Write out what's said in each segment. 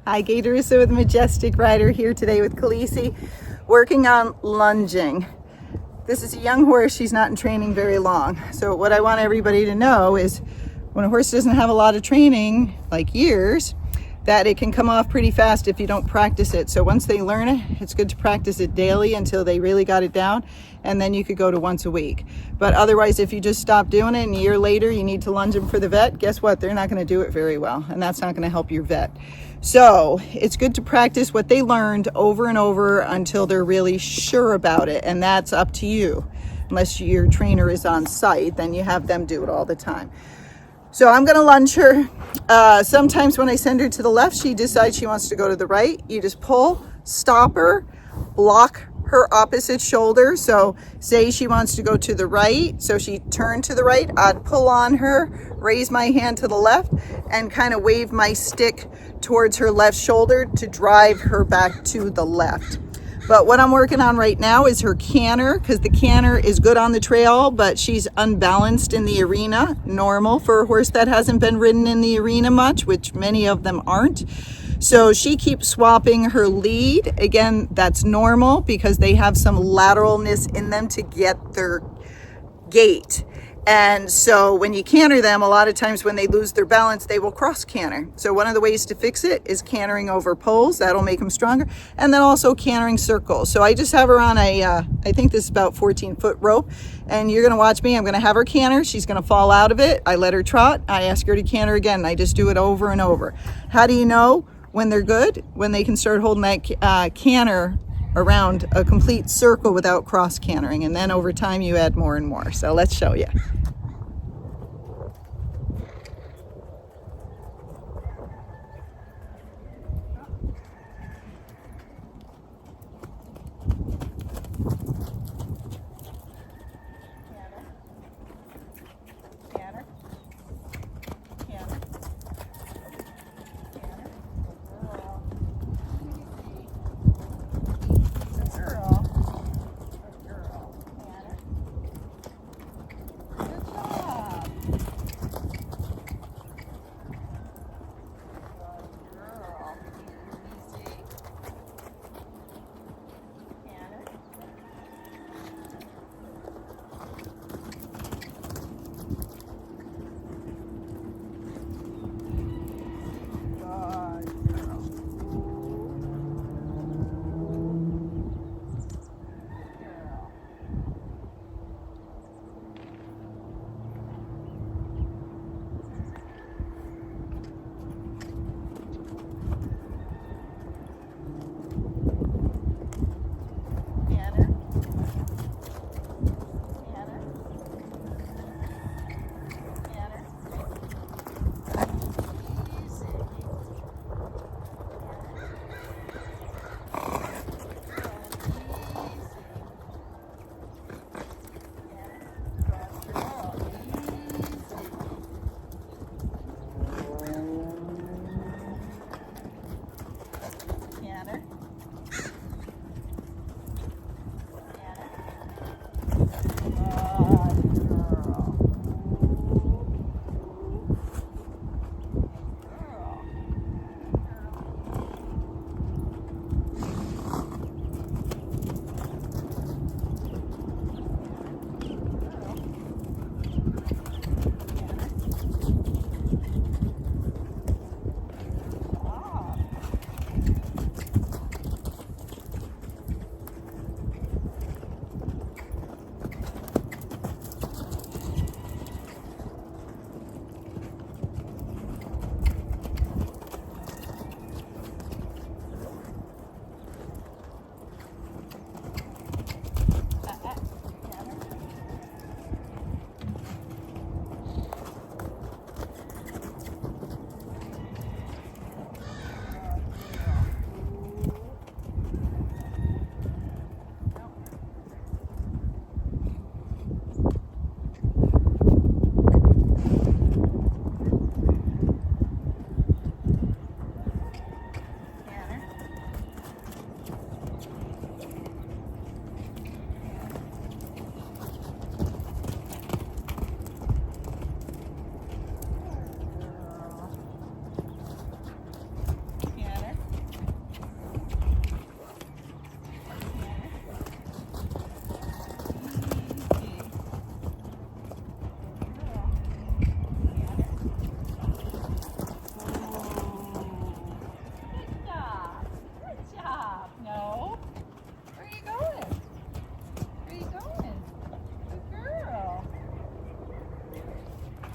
Hi, Gaye DeRusso with Majestic rider here today with Khaleesi, working on lunging. This is a young horse. She's not in training very long. So what I want everybody to know is when a horse doesn't have a lot of training, like years, that it can come off pretty fast if you don't practice it. So once they learn it, it's good to practice it daily until they really got it down, and then you could go to once a week. But otherwise, if you just stop doing it and a year later you need to lunge them for the vet, guess what? They're not going to do it very well, and that's not going to help your vet. So it's good to practice what they learned over and over until they're really sure about it, and that's up to you. Unless your trainer is on site, then you have them do it all the time. So I'm going to lunge her. Sometimes when I send her to the left, she decides she wants to go to the right. You just pull, stop her, block her opposite shoulder. So say she wants to go to the right, so she turned to the right, I'd pull on her, raise my hand to the left, and kind of wave my stick towards her left shoulder to drive her back to the left. But what I'm working on right now is her canter, because the canter is good on the trail, but she's unbalanced in the arena. Normal for a horse that hasn't been ridden in the arena much, which many of them aren't. So she keeps swapping her lead. Again, that's normal because they have some lateralness in them to get their gait. And so when you canter them, a lot of times when they lose their balance, they will cross canter. So one of the ways to fix it is cantering over poles. That'll make them stronger. And then also cantering circles. So I just have her on a, I think this is about 14-foot rope. And you're going to watch me. I'm going to have her canter. She's going to fall out of it. I let her trot. I ask her to canter again. I just do it over and over. How do you know when they're good? When they can start holding that canter around a complete circle without cross cantering, and then over time you add more and more. So let's show you.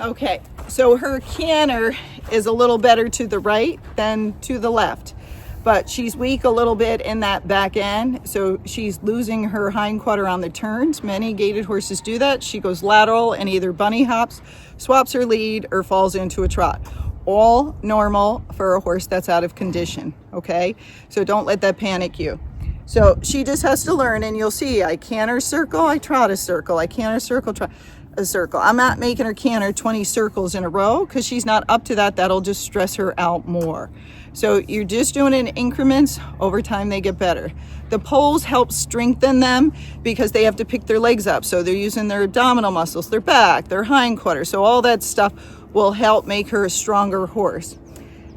Okay, so her canter is a little better to the right than to the left, but she's weak a little bit in that back end, so she's losing her hindquarter on the turns. Many gaited horses do that. She goes lateral and either bunny hops, swaps her lead, or falls into a trot. All normal for a horse that's out of condition, okay? So don't let that panic you. So she just has to learn, and you'll see, I canter circle, I trot a circle, I canter circle, trot a circle. I'm not making her canter 20 circles in a row because she's not up to that. That'll just stress her out more. So you're just doing it in increments. Over time, they get better. The poles help strengthen them because they have to pick their legs up. So they're using their abdominal muscles, their back, their hindquarters. So all that stuff will help make her a stronger horse.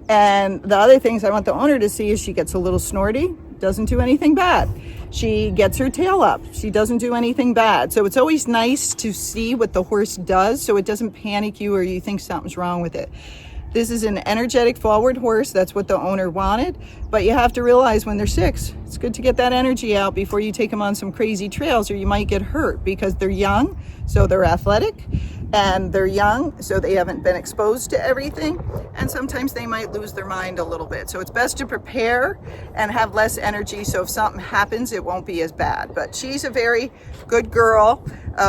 And the other things I want the owner to see is she gets a little snorty, doesn't do anything bad. She gets her tail up, she doesn't do anything bad. So it's always nice to see what the horse does so it doesn't panic you or you think something's wrong with it. This is an energetic forward horse. That's what the owner wanted. But you have to realize when they're 6, it's good to get that energy out before you take them on some crazy trails or you might get hurt because they're young, so they're athletic, and they're young, so they haven't been exposed to everything. And sometimes they might lose their mind a little bit. So it's best to prepare and have less energy so if something happens, it won't be as bad. But she's a very good girl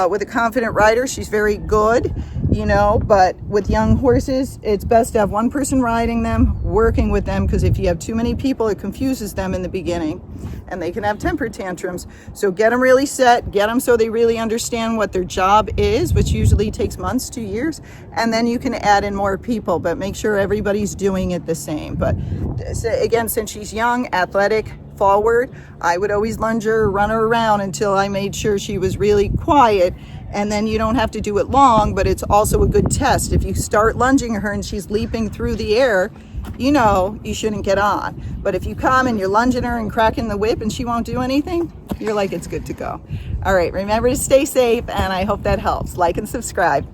with a confident rider. She's very good, you know, but with young horses, it's best to have one person riding them, working with them, because if you have too many people, it confuses them in the beginning and they can have temper tantrums. So get them really set, get them so they really understand what their job is, which usually takes months to years, and then you can add in more people, but make sure everybody's doing it the same. But again, since she's young, athletic, forward, I would always lunge her, run her around until I made sure she was really quiet, and then you don't have to do it long, but it's also a good test. If you start lunging her and she's leaping through the air, you know you shouldn't get on. But if you come and you're lunging her and cracking the whip and she won't do anything, you're like, it's good to go. All right, remember to stay safe, and I hope that helps. Like and subscribe.